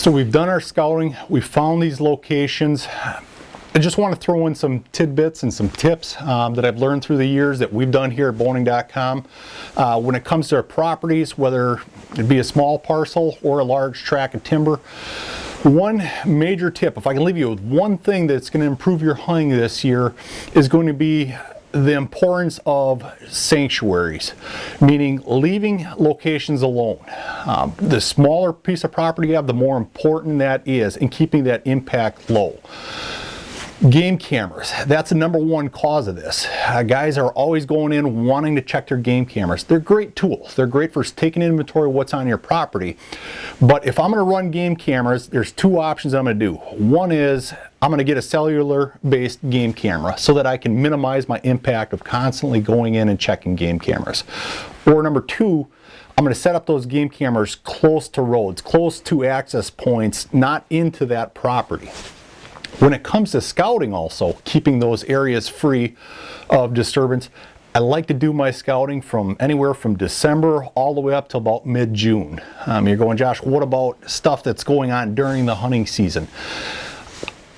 So we've done our scouting, we found these locations. I just want to throw in some tidbits and some tips that I've learned through the years that we've done here at bowhunting.com. When it comes to our properties, whether it be a small parcel or a large tract of timber, one major tip, if I can leave you with one thing that's going to improve your hunting this year, is going to be the importance of sanctuaries, meaning leaving locations alone. The smaller piece of property you have, the more important that is in keeping that impact low. Game cameras, that's the #1 cause of this. Guys are always going in wanting to check their game cameras. They're great tools. They're great for taking inventory of what's on your property. But if I'm going to run game cameras, there's two options I'm going to do. One is I'm going to get a cellular-based game camera so that I can minimize my impact of constantly going in and checking game cameras. Or number two, I'm going to set up those game cameras close to roads, close to access points, not into that property. When it comes to scouting also, keeping those areas free of disturbance, I like to do my scouting from anywhere from December all the way up to about mid-June. You're going, Josh, what about stuff that's going on during the hunting season?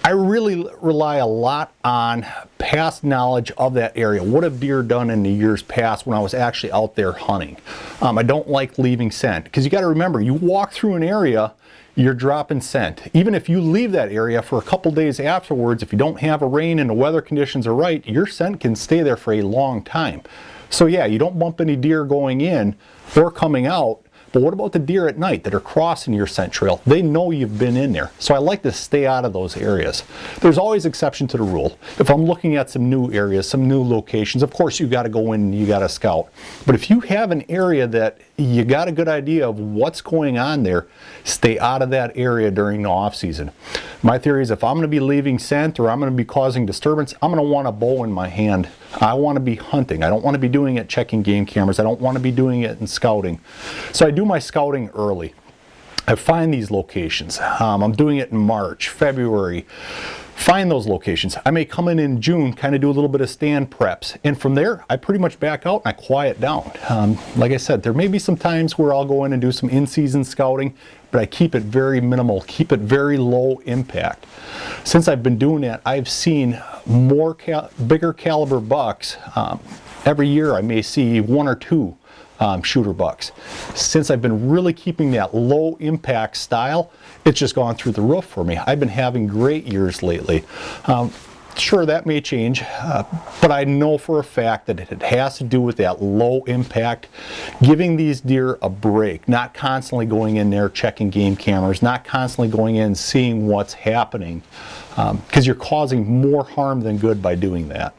I really rely a lot on past knowledge of that area. What have deer done in the years past when I was actually out there hunting? I don't like leaving scent, because you got to remember, you walk through an area, you're dropping scent. Even if you leave that area for a couple days afterwards, if you don't have a rain and the weather conditions are right, your scent can stay there for a long time. So yeah, you don't bump any deer going in or coming out, but what about the deer at night that are crossing your scent trail? They know you've been in there. So I like to stay out of those areas. There's always exception to the rule. If I'm looking at some new areas, some new locations, of course you got to go in and you got to scout. But if you have an area that you got a good idea of what's going on there, stay out of that area during the off season. My theory is if I'm going to be leaving scent or I'm going to be causing disturbance, I'm going to want a bow in my hand. I want to be hunting. I don't want to be doing it checking game cameras. I don't want to be doing it in scouting. So I do my scouting early. I find these locations. I'm doing it in March, February. Find those locations. I may come in June, kind of do a little bit of stand preps, and from there I pretty much back out and I quiet down. Like I said, there may be some times where I'll go in and do some in-season scouting, but I keep it very minimal, keep it very low impact. Since I've been doing that, I've seen more bigger caliber bucks. Every year I may see 1 or 2 shooter bucks. Since I've been really keeping that low impact style, it's just gone through the roof for me. I've been having great years lately. Sure, that may change, but I know for a fact that it has to do with that low impact, giving these deer a break, not constantly going in there checking game cameras, not constantly going in seeing what's happening, because you're causing more harm than good by doing that.